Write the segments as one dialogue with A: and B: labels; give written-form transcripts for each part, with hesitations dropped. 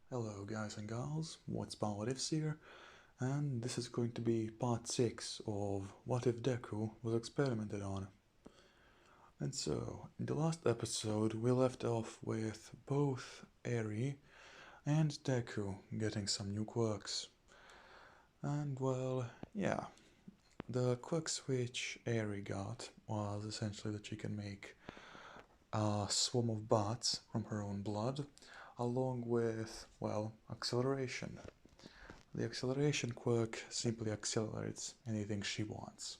A: Hello guys and gals, what's What Ifs here, and this is going to be part 6 of What If Deku was experimented on. And so, in the last episode we left off with both Eri and Deku getting some new quirks. And well, yeah, the quirks which Eri got was essentially that she can make a swarm of bats from her own blood, along with, well, acceleration. The acceleration quirk simply accelerates anything she wants,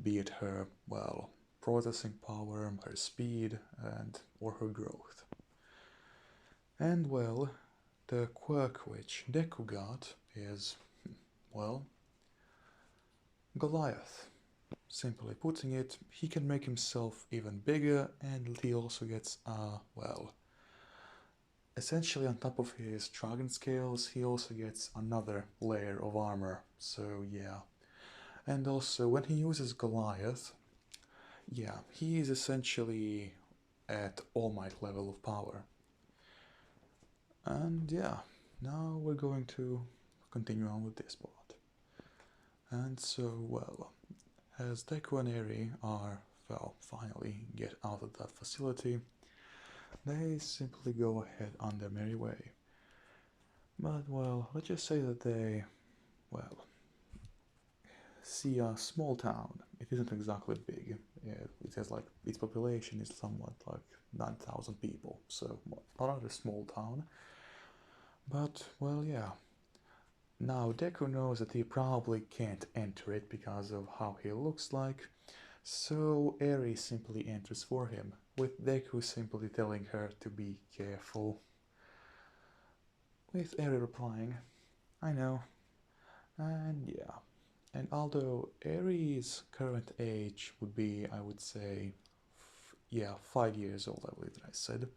A: be it her, well, processing power, her speed, and or her growth. And well, the quirk which Deku got is, well, Goliath. Simply putting it, he can make himself even bigger, and he also gets well, essentially on top of his dragon scales, he also gets another layer of armor. So yeah. And also, when he uses Goliath, yeah, he is essentially at All Might level of power. And yeah, now we're going to continue on with this part. And so, well, as Deku and Eri are, well, finally get out of that facility, they simply go ahead on their merry way. But, well, let's just say that they, well, see a small town. It isn't exactly big. It has like its population is somewhat like 9,000 people, so not a small town. But well, yeah. Now Deku knows that he probably can't enter it because of how he looks like, so Eri simply enters for him, with Deku simply telling her to be careful. With Eri replying, "I know," and yeah. And although Eri's current age would be, I would say, yeah, 5 years old, I believe that I said.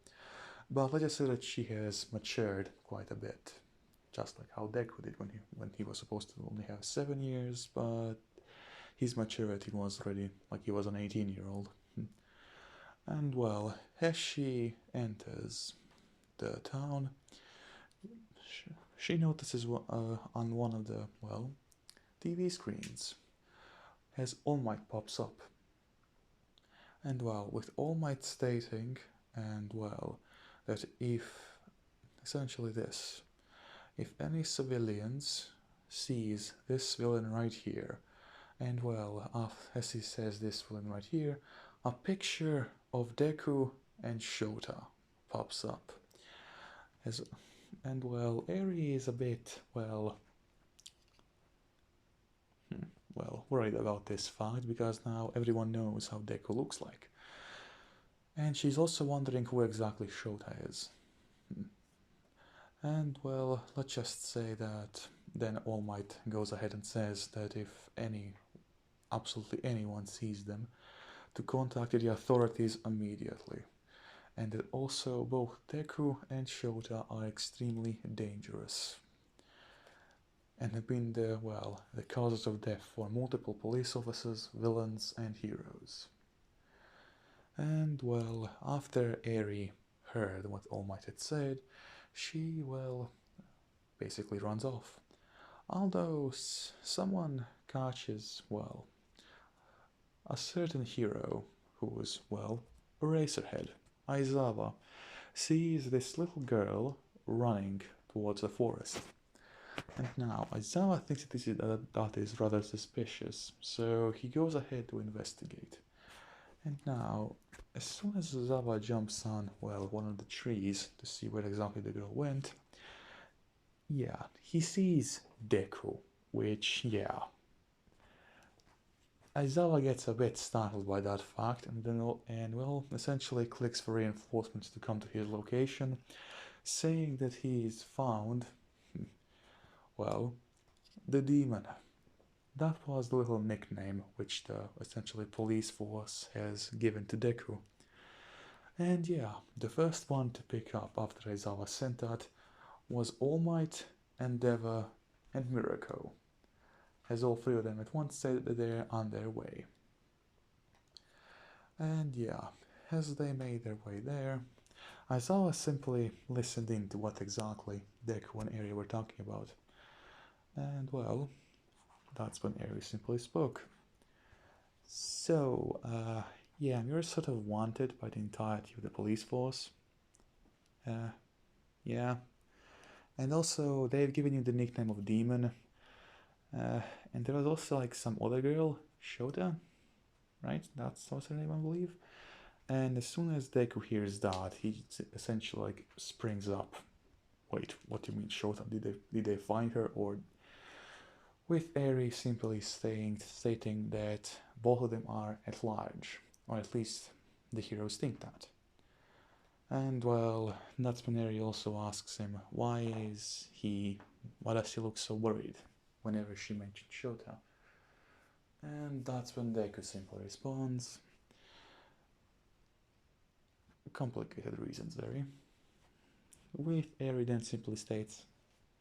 A: But let's just say that she has matured quite a bit, just like how Deku did when he was supposed to only have 7 years, but his maturity was already like he was an 18-year-old. And well, as she enters the town, she notices on one of the, well, TV screens as All Might pops up. And well, with All Might stating, and well, that if essentially this, if any civilians sees this villain right here, and well, as he says this villain right here, a picture of Deku and Shota pops up. As and well, Eri is a bit well worried about this fact because now everyone knows how Deku looks like. And she's also wondering who exactly Shota is. And well, let's just say that then All Might goes ahead and says that if absolutely anyone sees them, to contact the authorities immediately. And that also both Deku and Shota are extremely dangerous and have been the causes of death for multiple police officers, villains, and heroes. And well, after Eri heard what All Might had said, she, basically runs off. Although someone catches, a certain hero who's, Eraserhead, Aizawa, sees this little girl running towards the forest. And now Aizawa thinks that is rather suspicious, so he goes ahead to investigate. And now, as soon as Aizawa jumps on, one of the trees to see where exactly the girl went, yeah, he sees Deku, which, yeah. Aizawa gets a bit startled by that fact and essentially clicks for reinforcements to come to his location, saying that he's found, well, the demon. That was the little nickname which the essentially police force has given to Deku. And yeah, the first one to pick up after Aizawa sent that was All Might, Endeavor, and Mirako, as all three of them at once said that they're on their way. And yeah, as they made their way there, Aizawa simply listened in to what exactly Deku and Eri were talking about. And well, that's when Eri simply spoke. So, yeah, you're sort of wanted by the entirety of the police force. Uh, yeah. And also, they've given you the nickname of Demon. Uh, and there was also like some other girl, Shota, right? That's what's her name, I believe. And as soon as Deku hears that, he essentially like springs up. Wait, what do you mean, Shota? Did they find her, or with Eri simply stating that both of them are at large, or at least the heroes think that. And well, that's when Eri also asks him why does he look so worried whenever she mentions Shota. And that's when Deku simply responds, complicated reasons, Eri. With Eri then simply states,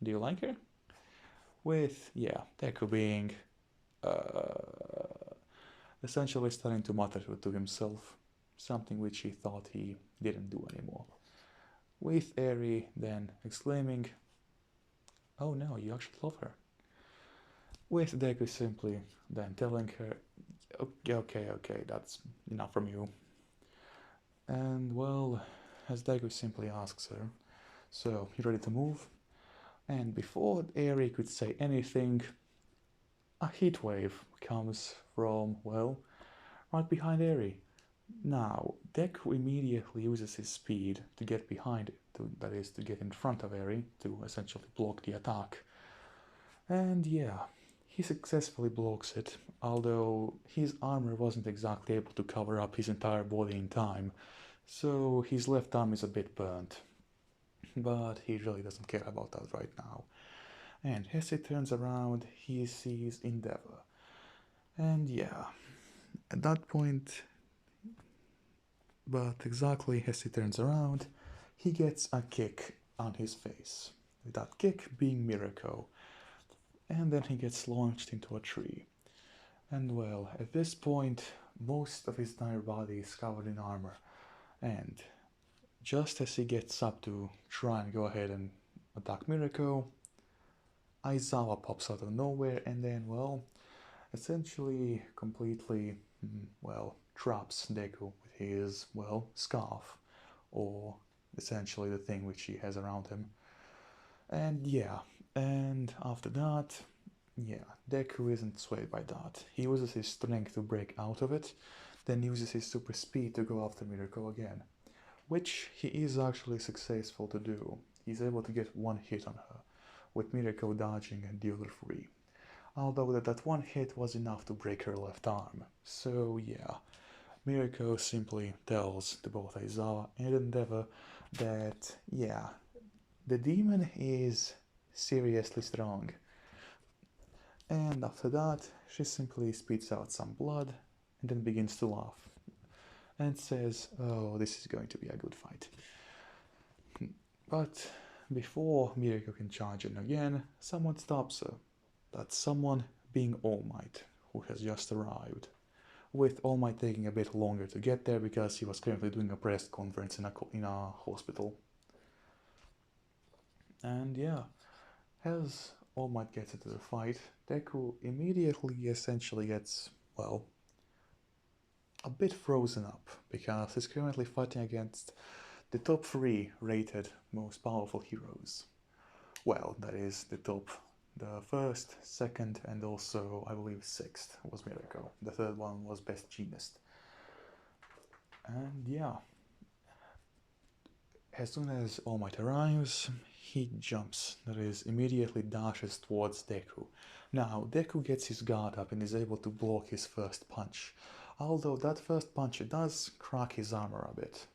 A: do you like her? With, yeah, Deku being essentially starting to mutter to himself, something which he thought he didn't do anymore. With Eri then exclaiming, oh no, you actually love her. With Deku simply then telling her, okay, that's enough from you. And well, as Deku simply asks her, so you ready to move? And before Eri could say anything, a heat wave comes from, well, right behind Eri. Now, Deku immediately uses his speed to get behind it, that is, to get in front of Eri, to essentially block the attack. And yeah, he successfully blocks it, although his armor wasn't exactly able to cover up his entire body in time, so his left arm is a bit burnt. But he really doesn't care about that right now. And as he turns around, he sees Endeavor. And yeah, at that point, but exactly as he turns around, he gets a kick on his face. That kick being Mirako. And then he gets launched into a tree. And well, at this point, most of his entire body is covered in armor. And just as he gets up to try and go ahead and attack Mirako, Aizawa pops out of nowhere and then, well, essentially completely, well, traps Deku with his, well, scarf, or essentially the thing which he has around him. And yeah, and after that, yeah, Deku isn't swayed by that. He uses his strength to break out of it, then uses his super speed to go after Mirako again, which he is actually successful to do. He's able to get one hit on her, with Mirako dodging and the other free. Although that one hit was enough to break her left arm. So yeah, Mirako simply tells to both Aizawa and Endeavor that, yeah, the demon is seriously strong. And after that, she simply spits out some blood and then begins to laugh and says, oh, this is going to be a good fight. But before Mirako can charge in again, someone stops her. That's someone being All Might, who has just arrived. With All Might taking a bit longer to get there because he was currently doing a press conference in a hospital. And yeah, as All Might gets into the fight, Deku immediately essentially gets, well, a bit frozen up because he's currently fighting against the top 3 rated most powerful heroes. Well, that is the first, second, and also, I believe, sixth was Mirako. The third one was Best Genist. And yeah, as soon as All Might arrives, he jumps, that is, immediately dashes towards Deku. Now, Deku gets his guard up and is able to block his first punch, although that first punch does crack his armor a bit.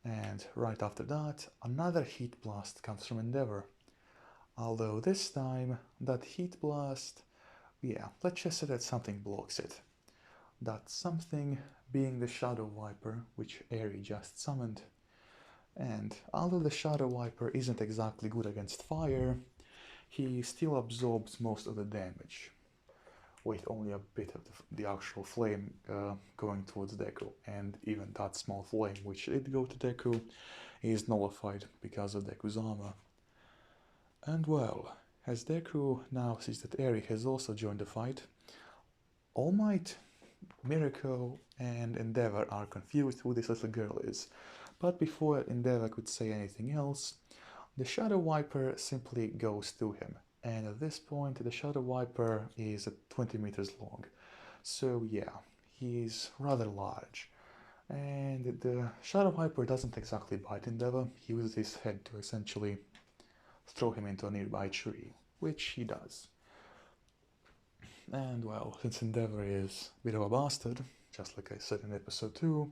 A: And right after that, another heat blast comes from Endeavor. Although this time, that heat blast, yeah, let's just say that something blocks it. That something being the Shadow Viper, which Eri just summoned. And although the Shadow Viper isn't exactly good against fire, he still absorbs most of the damage. with only a bit of the actual flame going towards Deku, and even that small flame which did go to Deku is nullified because of Deku's armor. And well, as Deku now sees that Eri has also joined the fight, All Might, Miracle, and Endeavor are confused who this little girl is. But before Endeavor could say anything else, the Shadow Viper simply goes to him. And at this point, the Shadow Viper is at 20 meters long. So yeah, he's rather large. And the Shadow Viper doesn't exactly bite Endeavor, he uses his head to essentially throw him into a nearby tree, which he does. And well, since Endeavor is a bit of a bastard, just like I said in episode 2,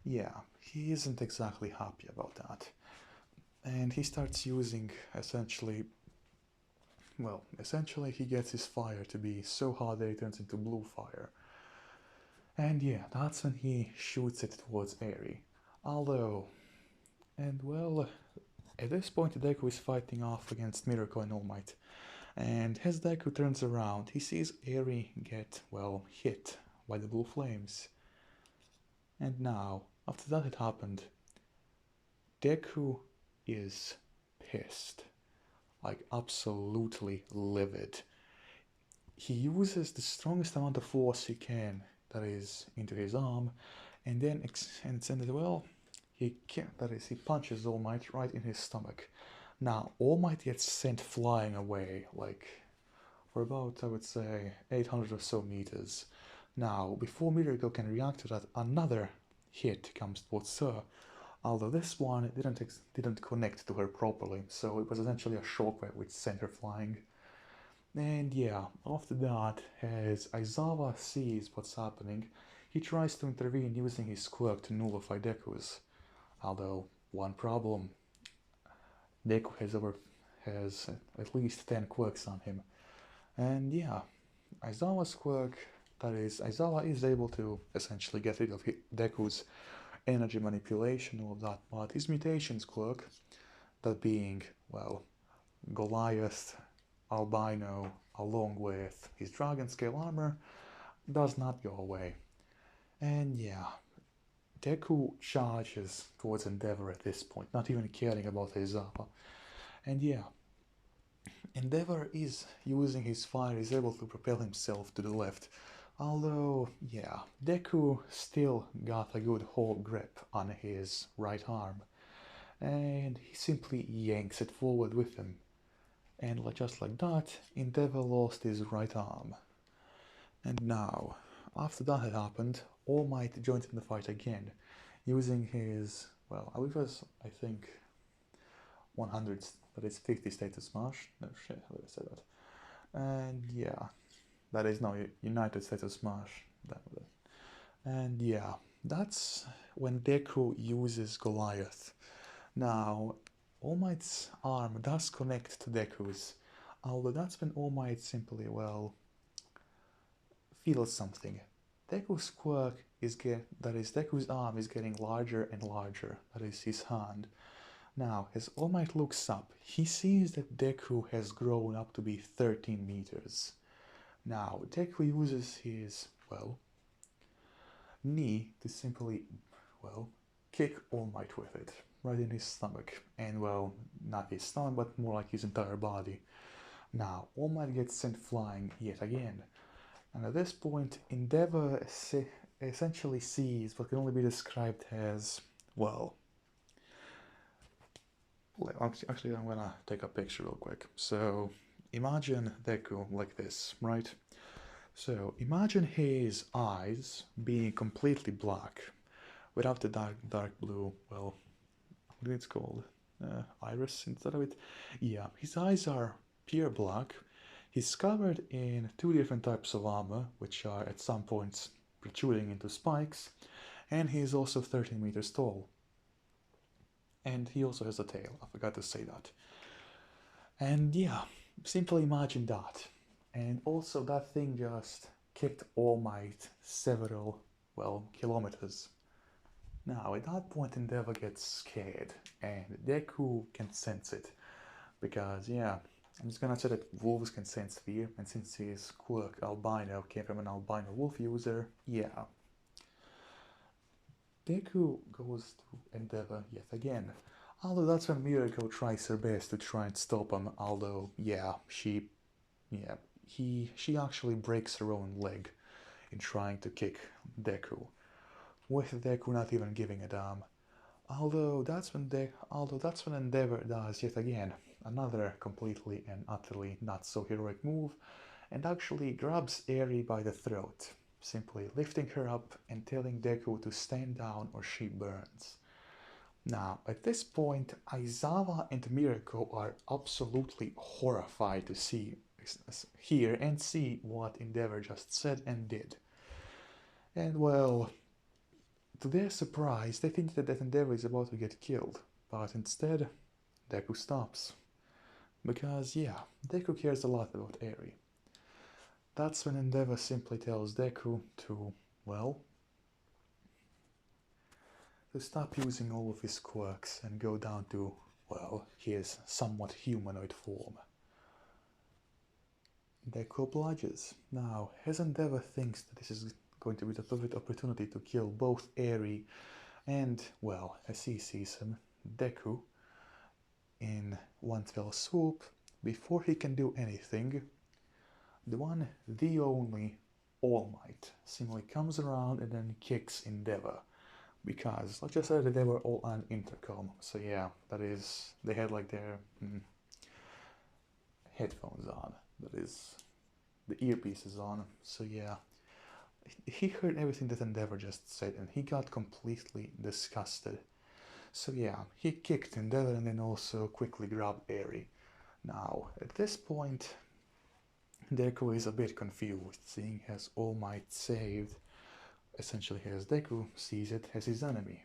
A: yeah, he isn't exactly happy about that. And he starts using essentially he gets his fire to be so hot that it turns into blue fire. And yeah, that's when he shoots it towards Eri. Although, and well, at this point Deku is fighting off against Miracle and All Might. And as Deku turns around, he sees Eri get, well, hit by the blue flames. And now, after that had happened, Deku is pissed. Like, absolutely livid. He uses the strongest amount of force he can, that is, into his arm, and then, he punches All Might right in his stomach. Now, All Might gets sent flying away, like, for about, I would say, 800 or so meters. Now, before Miracle can react to that, another hit comes towards her, although this one didn't connect to her properly, so it was essentially a shockwave which sent her flying. And yeah, after that, as Aizawa sees what's happening, he tries to intervene using his quirk to nullify Deku's. Although, one problem, Deku has at least 10 quirks on him. And yeah, Aizawa's quirk, that is, Aizawa is able to essentially get rid of Deku's energy manipulation, all of that, but his mutations quirk, that being, well, Goliath, Albino, along with his dragon scale armor, does not go away. And yeah, Deku charges towards Endeavor at this point, not even caring about Aizawa. And yeah, Endeavor is using his fire, is able to propel himself to the left. Although, yeah, Deku still got a good hold grip on his right arm. And he simply yanks it forward with him. And just like that, Endeavor lost his right arm. And now, after that had happened, All Might joined in the fight again, using his, well, I believe it was, I think, 100, that is 50 status smash. No shit, how did I say that? And yeah, that is now United Status Smash. And yeah, that's when Deku uses Goliath. Now, All Might's arm does connect to Deku's, although that's when All Might simply, well, feels something. Deku's quirk Deku's arm is getting larger and larger, that is his hand. Now, as All Might looks up, he sees that Deku has grown up to be 13 meters. Now, Deku uses his, well, knee to simply, well, kick All Might with it, right in his stomach. And, well, not his stomach, but more like his entire body. Now, All Might gets sent flying yet again. And at this point, Endeavor essentially sees what can only be described as, well, actually I'm gonna take a picture real quick. So, imagine Deku like this, right? So, imagine his eyes being completely black, without the dark blue, well, what it's called, iris instead of it. Yeah, his eyes are pure black. He's covered in 2 different types of armor, which are at some points protruding into spikes, and he is also 13 meters tall. And he also has a tail, I forgot to say that. And yeah, simply imagine that. And also that thing just kicked All Might several, well, kilometers. Now, at that point, Endeavor gets scared, and Deku can sense it. Because, yeah, I'm just gonna say that wolves can sense fear, and since his quirk albino came from an albino wolf user, yeah. Deku goes to Endeavor yet again. Although that's when Mirako tries her best to try and stop him, although, yeah, she actually breaks her own leg in trying to kick Deku, with Deku not even giving a damn. Although that's when Endeavor does yet again another completely and utterly not so heroic move, and actually grabs Eri by the throat, simply lifting her up and telling Deku to stand down or she burns. Now, at this point, Aizawa and Mirako are absolutely horrified to hear and see what Endeavor just said and did. And well, to their surprise, they think that Endeavor is about to get killed, but instead, Deku stops. Because, yeah, Deku cares a lot about Eri. That's when Endeavor simply tells Deku to, well, to stop using all of his quirks and go down to, well, his somewhat humanoid form. Deku obliges. Now, as Endeavor thinks that this is going to be the perfect opportunity to kill both Eri and, well, as he sees him, Deku, in one fell swoop, before he can do anything, the only, All Might seemingly comes around and then kicks Endeavor. Because, like I said, they were all on intercom, so yeah, that is, they had like their headphones on, that is, the earpieces on, so yeah. He heard everything that Endeavor just said and he got completely disgusted. So yeah, he kicked Endeavor and then also quickly grabbed Eri. Now, at this point, Deku is a bit confused, seeing as All Might saved, essentially as Deku sees it as his enemy.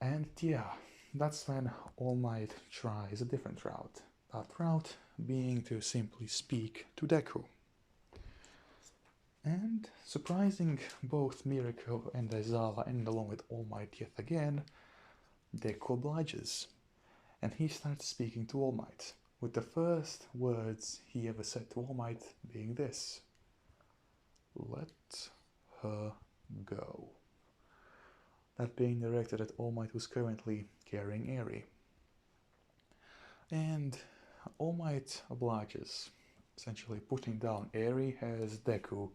A: And yeah, that's when All Might tries a different route. That route being to simply speak to Deku. And surprising both Mirako and Aizawa and along with All Might yet again, Deku obliges. And he starts speaking to All Might, with the first words he ever said to All Might being this: "Let her go." That being directed at All Might, who's currently carrying Eri. And All Might obliges, essentially putting down Eri as Deku,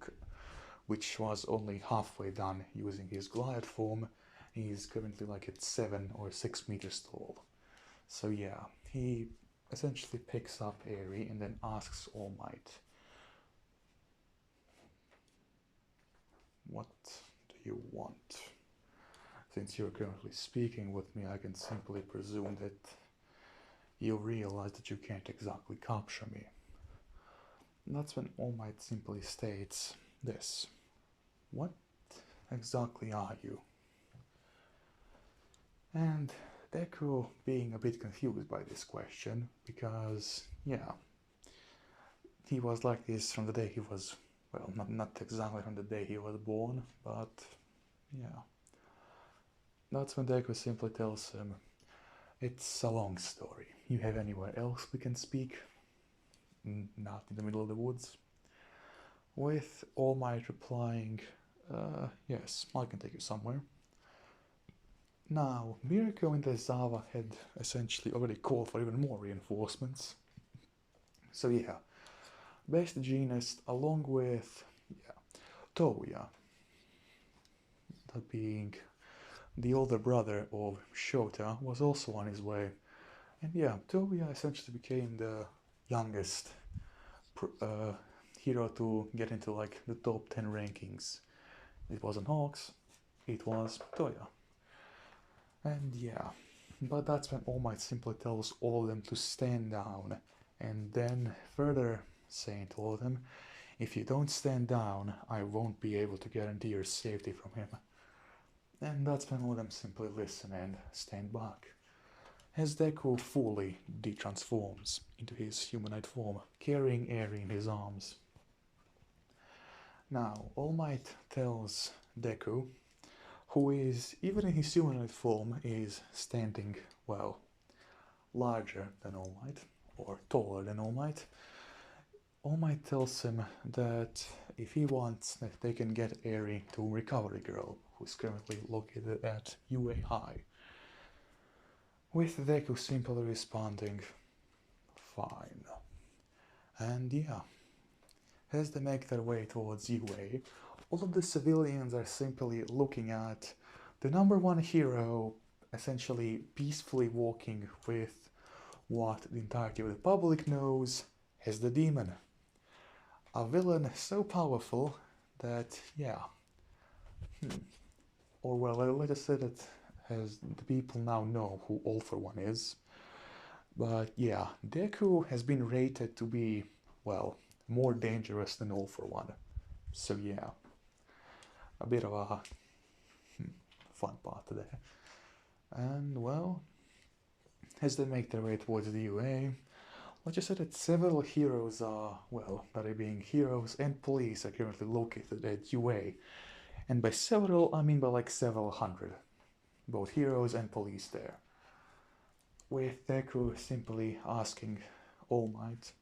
A: which was only halfway done using his Goliath form. He's currently like at 7 or 6 meters tall. So yeah, he essentially picks up Eri and then asks All Might, "What do you want? Since you're currently speaking with me, I can simply presume that you realize that you can't exactly capture me." And that's when All Might simply states this: "What exactly are you?" And Deku being a bit confused by this question, because, yeah, he was like this from the day he was, well, not exactly from the day he was born, but, yeah. That's when Deku simply tells him, "It's a long story. You have anywhere else we can speak? Not in the middle of the woods?" With All Might replying, "Yes, I can take you somewhere." Now, Mirako and Aizawa had essentially already called for even more reinforcements. So yeah, Best Jeanist along with Toya, that being the older brother of Shota, was also on his way. And yeah, Toya essentially became the youngest hero to get into like the top 10 rankings. It wasn't Hawks, it was Toya. And yeah, but that's when All Might simply tells all of them to stand down, and then further saying to all of them, "If you don't stand down, I won't be able to guarantee your safety from him." And that's when all of them simply listen and stand back, as Deku fully detransforms into his humanoid form, carrying Eri in his arms. Now, All Might tells Deku, who is, even in his humanoid form, is standing, well, larger than All Might. or taller than All Might. All Might tells him that if he wants, that they can get Eri to Recovery Girl, who's currently located at UA High. With Deku simply responding, fine. And yeah, as they make their way towards UA, all of the civilians are simply looking at the number one hero essentially peacefully walking with what the entirety of the public knows as the demon. A villain so powerful that, yeah, or well, let us say that as the people now know who All For One is. But yeah, Deku has been rated to be, well, more dangerous than All For One. So yeah, a bit of a fun part there. And well, as they make their way towards the UA, let's just say that several heroes are, well, that are being heroes and police are currently located at UA. And by several, I mean by like several hundred. Both heroes and police there. With Deku simply asking All Might,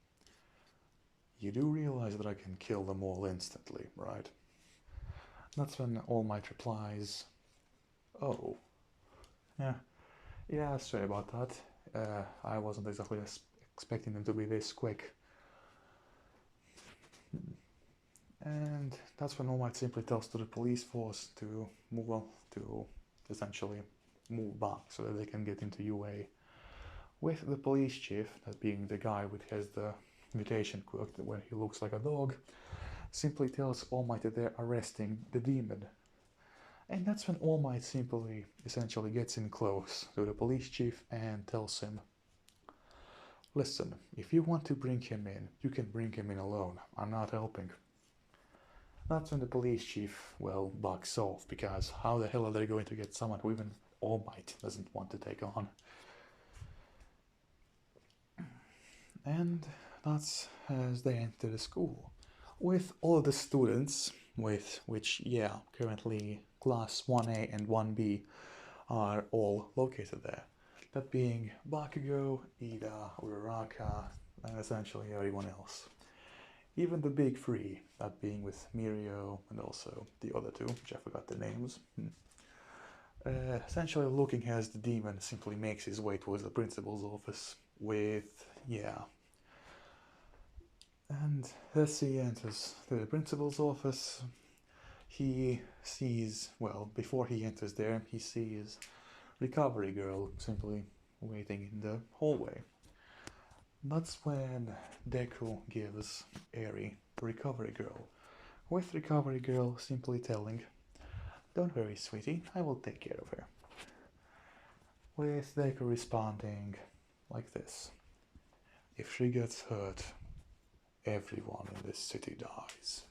A: you do realize that I can kill them all instantly, right? That's when All Might replies, oh, yeah, sorry about that. I wasn't exactly expecting them to be this quick. And that's when All Might simply tells to the police force to move on, to essentially move back so that they can get into UA. With the police chief, that being the guy who has the mutation quirk where he looks like a dog, simply tells All Might that they're arresting the demon. And that's when All Might simply essentially gets in close to the police chief and tells him, listen, if you want to bring him in, you can bring him in alone. I'm not helping. That's when the police chief, well, backs off, because how the hell are they going to get someone who even All Might doesn't want to take on? And that's as they enter the school, with all the students, with which, yeah, currently class 1A and 1B are all located there. That being Bakugo, Ida, Uraraka, and essentially everyone else. Even the big three, that being with Mirio and also the other two, which I forgot their names. Essentially looking as the demon simply makes his way towards the principal's office with, yeah. And as he enters the principal's office, he sees, well, before he enters there, he sees Recovery Girl simply waiting in the hallway. That's when Deku gives Eri Recovery Girl, with Recovery Girl simply telling, don't worry, sweetie, I will take care of her. With Deku responding like this, if she gets hurt, everyone in this city dies.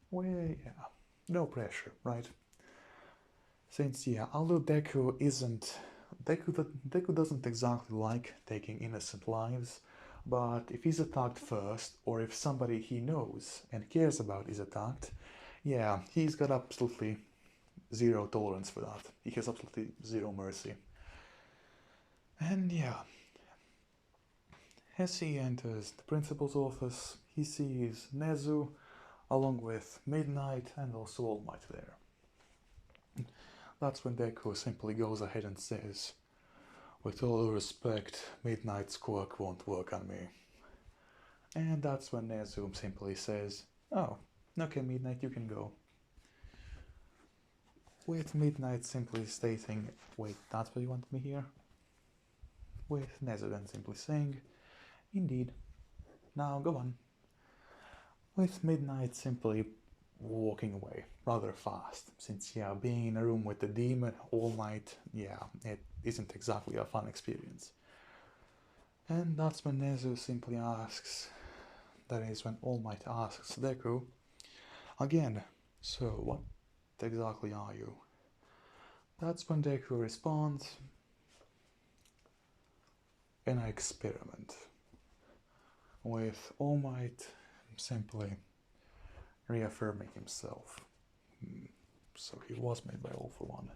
A: Well, yeah, no pressure, right? Since, yeah, although Deku doesn't exactly like taking innocent lives, but if he's attacked first, or if somebody he knows and cares about is attacked, yeah, he's got absolutely zero tolerance for that. He has absolutely zero mercy. And yeah, as he enters the principal's office, he sees Nezu along with Midnight and also All Might there. That's when Deku simply goes ahead and says, with all due respect, Midnight's quirk won't work on me. And that's when Nezu simply says, oh, okay Midnight, you can go. With Midnight simply stating, wait, that's what you wanted me here? With Nezu then simply saying, indeed, now go on. With Midnight simply walking away rather fast, since, yeah, being in a room with the demon all night, yeah, it isn't exactly a fun experience. And that's when Nezu simply asks, that is when All Might asks Deku, again, so what exactly are you? That's when Deku responds, an experiment. With All Might simply reaffirming himself. So he was made by All For One.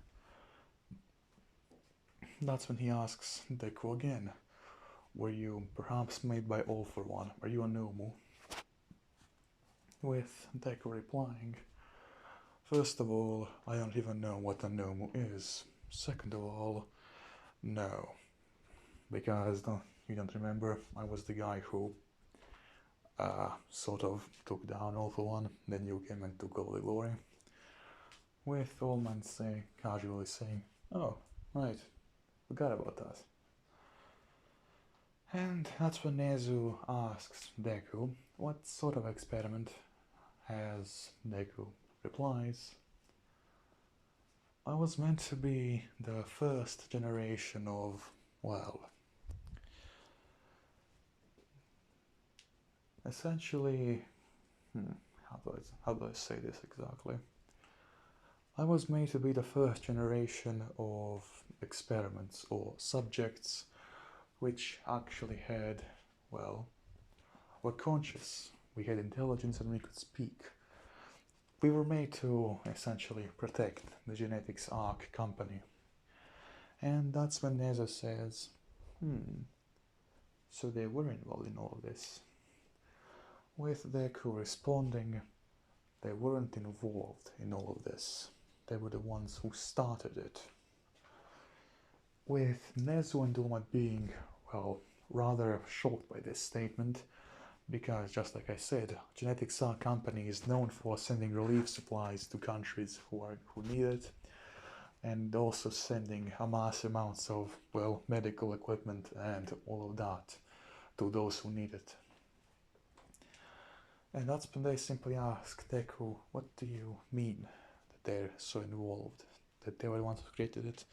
A: That's when he asks Deku again, were you perhaps made by All for One? Are you a Nomu? With Deku replying, first of all, I don't even know what a Nomu is. Second of all, no. Because you don't remember, I was the guy who sort of took down All for One, then you came and took all the glory. With All Might casually saying, oh, right, forgot about that. And that's when Nezu asks Deku what sort of experiment, as Deku replies, I was meant to be the first generation of, well, essentially, how do I say this exactly? I was made to be the first generation of experiments or subjects which actually had, well, were conscious. We had intelligence and we could speak. We were made to essentially protect the Genetics Arc company. And that's when Nezu says, so they were involved in all of this. With Deku responding, they weren't involved in all of this. They were the ones who started it. With Nezu and All Might being, well, rather shocked by this statement, because just like I said, Genetics Arc company is known for sending relief supplies to countries who need it, and also sending a mass amounts of, well, medical equipment and all of that to those who need it. And that's when they simply ask Deku, what do you mean that they're so involved, that they were the ones who created it?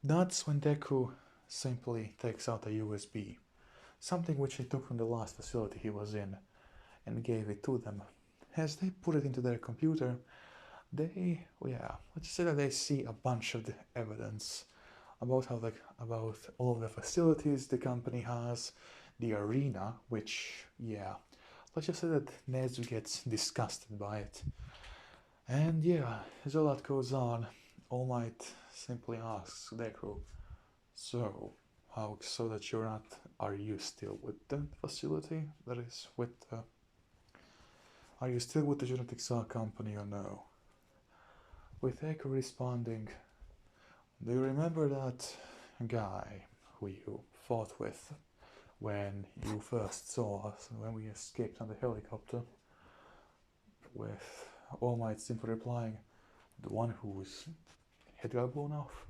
A: That's when Deku simply takes out a USB, something which he took from the last facility he was in, and gave it to them. As they put it into their computer, let's just say that they see a bunch of the evidence about about all of the facilities the company has, the arena, which, let's just say that Nezu gets disgusted by it. And as all that goes on, All Might simply asks Deku, so that you're not, are you still with the facility? That is are you still with the Genetics Arc company or no? With Deku responding, do you remember that guy who you fought with when you first saw us, when we escaped on the helicopter? With All Might simply replying, the one whose head got blown off?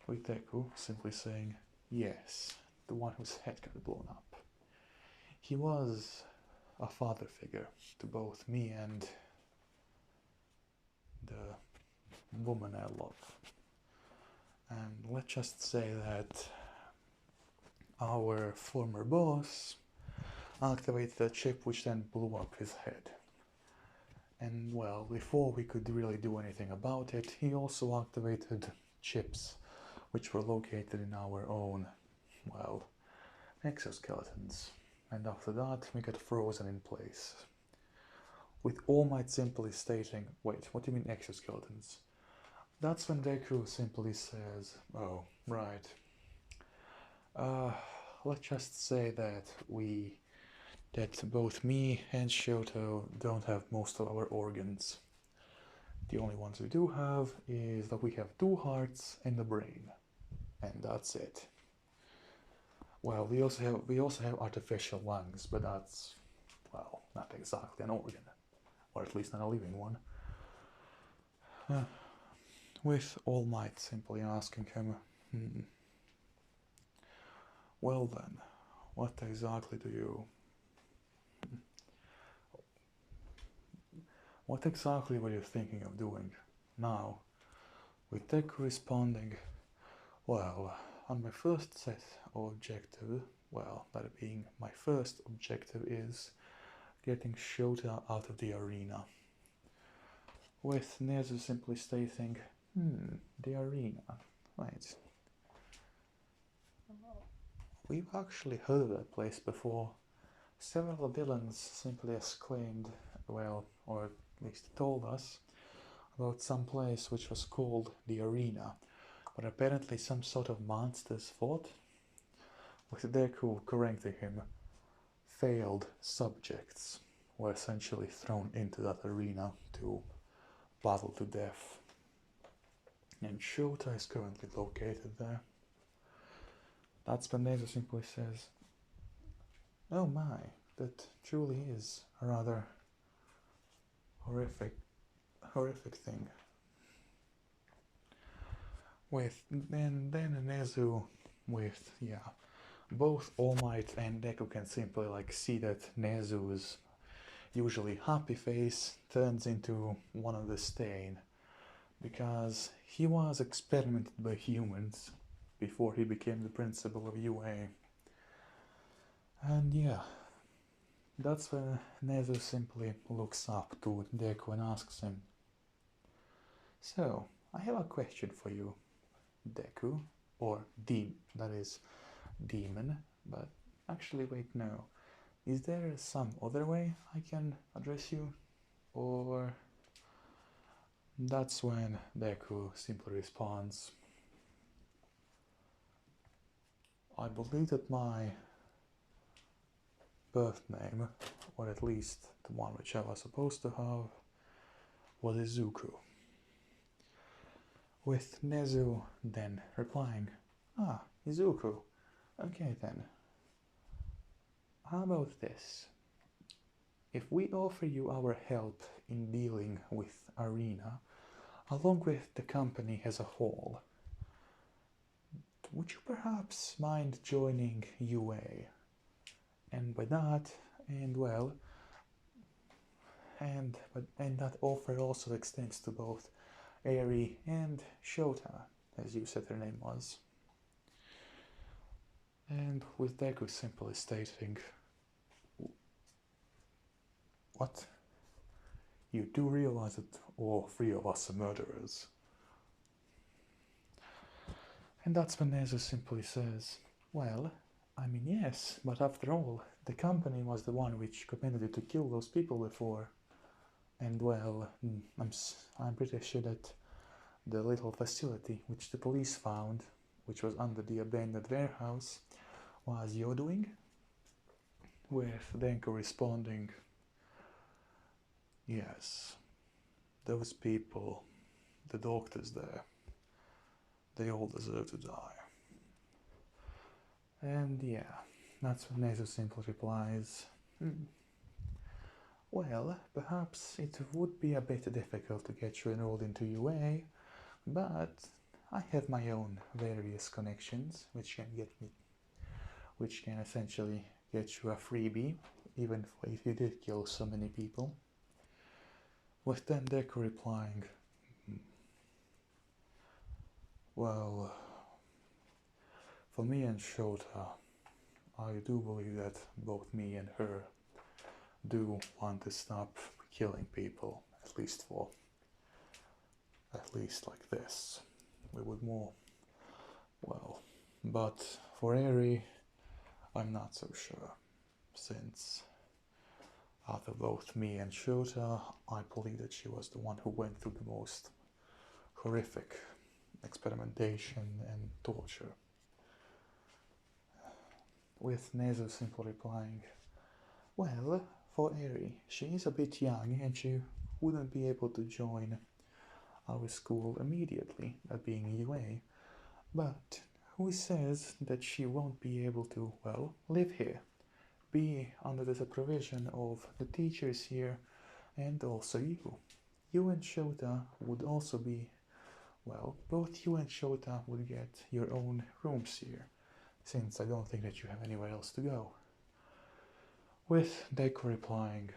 A: With Deku simply saying, yes, the one whose head got blown up. He was a father figure to both me and the woman I love. And let's just say that our former boss activated a chip which then blew up his head. And well, before we could really do anything about it, he also activated chips which were located in our own, well, exoskeletons. And after that, we got frozen in place. With All Might simply stating, wait, what do you mean exoskeletons? That's when Deku simply says, oh, right. Let's just say that both me and Shoto don't have most of our organs. The only ones we do have is that we have 2 hearts and a brain. And that's it. Well, we also have artificial lungs, but that's, well, not exactly an organ, or at least not a living one. With All Might simply asking him, well then, what exactly do you... What exactly were you thinking of doing now? With Deku responding, well, on my first set of objective, well, that being my first objective is getting Shota out of the arena. With Nezu simply stating, the arena, right. We've actually heard of that place before. Several villains simply exclaimed, well, or at least told us, about some place which was called the arena, but apparently some sort of monsters fought. with Deku correcting him, failed subjects were essentially thrown into that arena to battle to death. And Shota is currently located there. That's when Nezu simply says, "Oh my, that truly is a rather horrific thing." With then Nezu with both All Might and Deku can simply like see that Nezu's usually happy face turns into one of the stain, because he was experimented by humans before he became the principal of UA. And yeah, that's when Nezu simply looks up to Deku and asks him, "So, I have a question for you, Deku, or that is Demon, but actually wait, no. Is there some other way I can address you? Or..." That's when Deku simply responds, "I believe that my birth name, or at least the one which I was supposed to have, was Izuku." With Nezu then replying, "Ah, Izuku. Okay then. How about this? If we offer you our help in dealing with Arena, along with the company as a whole, would you perhaps mind joining UA? And by that, and that offer also extends to both Eri and Shota, as you said her name was." And with Deku simply stating, "What? You do realize that all three of us are murderers?" And that's when Nezu simply says, "Well, I mean, yes, but after all, the company was the one which commanded you to kill those people before. And I'm pretty sure that the little facility which the police found, which was under the abandoned warehouse, was your doing?" With Denko responding, "Yes, those people, the doctors there, they all deserve to die." And yeah, that's when Nezu simply replies, "Well, perhaps it would be a bit difficult to get you enrolled into UA, but I have my own various connections which can essentially get you a freebie, even if you did kill so many people." With then Deku replying, "Well, for me and Shota, I do believe that both me and her do want to stop killing people, at least like this. We would more, but for Eri, I'm not so sure, since out of both me and Shota, I believe that she was the one who went through the most horrific experimentation and torture." With Nezu simply replying, "Well, for Eri, she is a bit young and she wouldn't be able to join our school immediately, that being UA, but who says that she won't be able to, live here, be under the supervision of the teachers here, and also you. You and Shota would also be, both you and Shota would get your own rooms here, since I don't think that you have anywhere else to go." With Deku replying,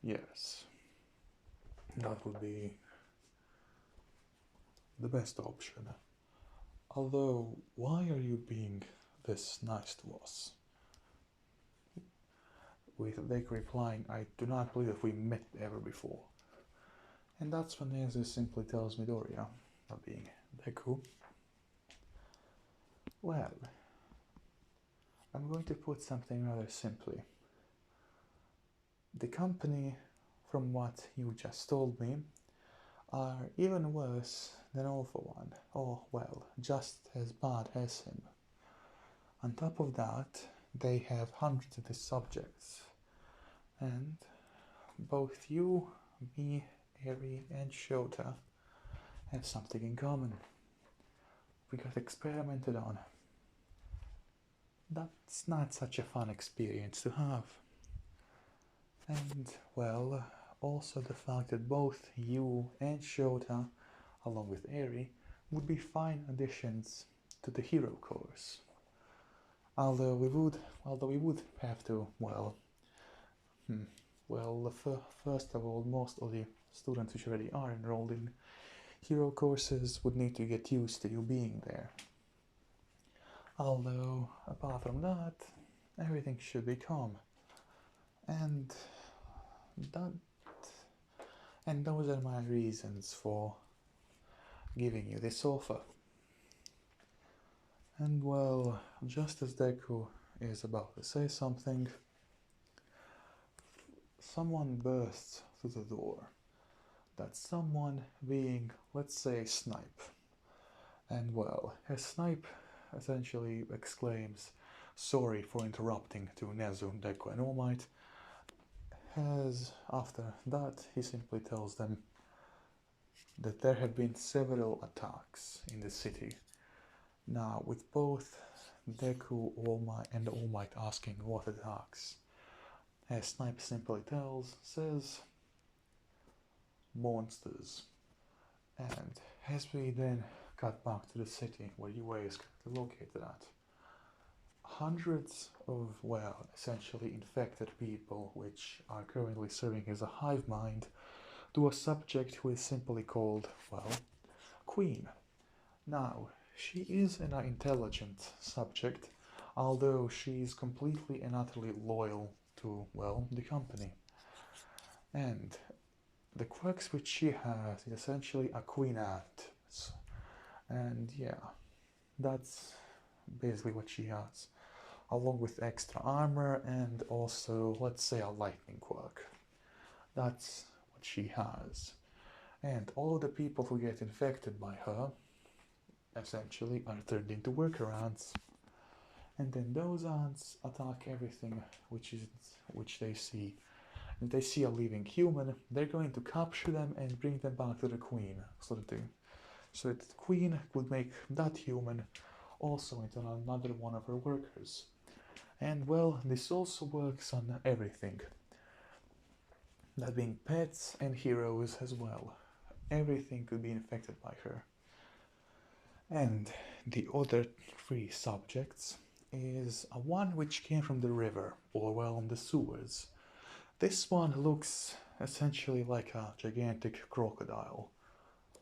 A: "Yes, that would be the best option. Although, why are you being this nice to us?" With Deku replying, "I do not believe that we met ever before." And that's when Nezu simply tells Midoriya, that being Deku, "Well, I'm going to put something rather simply. The company, from what you just told me, are even worse than All for One, or, just as bad as him. On top of that, they have hundreds of these subjects, and both you, me, Eri, and Shota have something in common. We got experimented on. That's not such a fun experience to have. And, well, also the fact that both you and Shota, along with Eri, would be fine additions to the hero course. Although we would have to, first of all, most of the students which already are enrolled in hero courses would need to get used to you being there. Although, apart from that, everything should be calm. And those are my reasons for giving you this offer. And well, just as Deku is about to say something, someone bursts through the door. That someone being, let's say, Snipe. And well, as Snipe essentially exclaims, "Sorry for interrupting" to Nezu, Deku, and All Might, after that he simply tells them that there have been several attacks in the city. Now, with both Deku, All Might asking what attacks, as Snipe simply says, monsters. And as we then cut back to the city where UA is currently located at, hundreds of, essentially infected people which are currently serving as a hive mind to a subject who is simply called, Queen. Now, she is an intelligent subject, although she is completely and utterly loyal to, the company. And the quirks which she has is essentially a queen ant. And yeah, that's basically what she has, along with extra armor and also, let's say, a lightning quirk. That's what she has. And all the people who get infected by her essentially are turned into worker ants. And then those ants attack everything which they see. If they see a living human, they're going to capture them and bring them back to the queen, so that the queen would make that human also into another one of her workers. And this also works on everything. That being pets and heroes as well. Everything could be infected by her. And the other three subjects is a one which came from the river, or the sewers. This one looks essentially like a gigantic crocodile,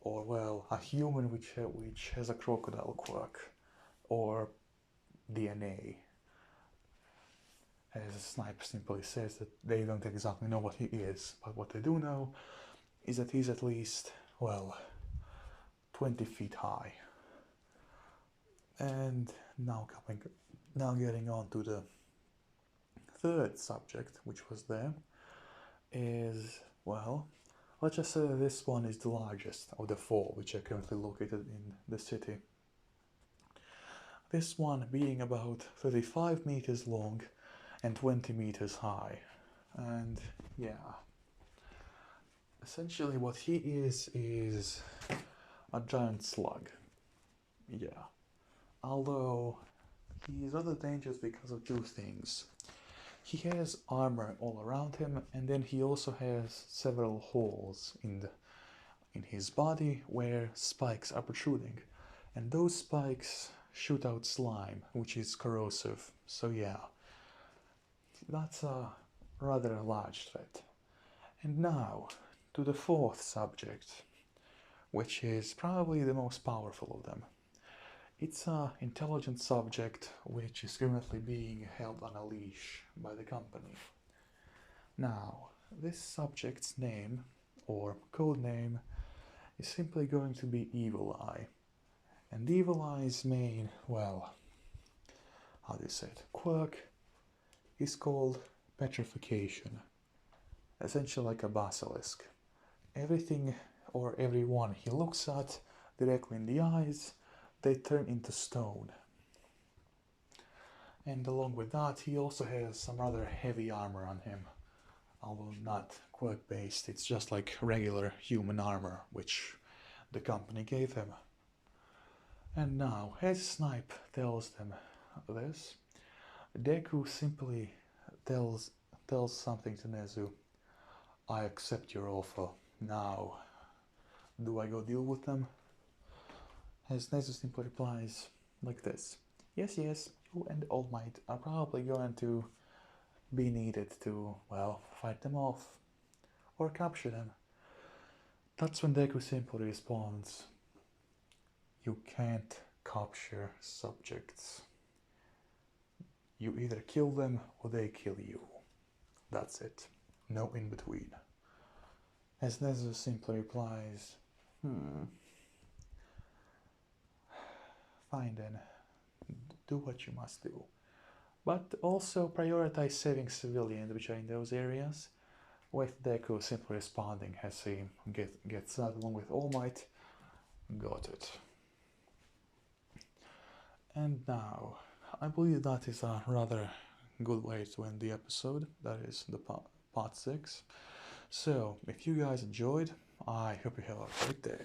A: or a human which has a crocodile quirk, or DNA. As Snipe simply says that they don't exactly know what he is, but what they do know is that he's at least, 20 feet high. And now getting on to the third subject which was there is, let's just say that this one is the largest of the four which are currently located in the city. This one being about 35 meters long and 20 meters high. And yeah, essentially what he is a giant slug. Yeah. Although he is rather dangerous because of two things. He has armor all around him, and then he also has several holes in his body where spikes are protruding. And those spikes shoot out slime, which is corrosive. So yeah, that's a rather large threat. And now, to the fourth subject, which is probably the most powerful of them. It's an intelligent subject which is currently being held on a leash by the company. Now, this subject's name, or code name, is simply going to be Evil Eye. And Evil Eye's main, quirk is called Petrification. Essentially like a basilisk. Everything or everyone he looks at directly in the eyes, they turn into stone. And along with that, he also has some rather heavy armor on him. Although not quite based, it's just like regular human armor, which the company gave him. And now, as Snipe tells them this, Deku simply tells something to Nezu. I accept your offer. Now, do I go deal with them? As Nezu simply replies like this. Yes, yes, you and All Might are probably going to be needed to, well, fight them off or capture them. That's when Deku simply responds, you can't capture subjects. You either kill them or they kill you. That's it. No in between. As Nezu simply replies, fine then, do what you must do. But also prioritize saving civilians which are in those areas, with Deku simply responding as he gets out along with All Might. Got it. And now, I believe that is a rather good way to end the episode. That is the part 6. So, if you guys enjoyed, I hope you have a great day.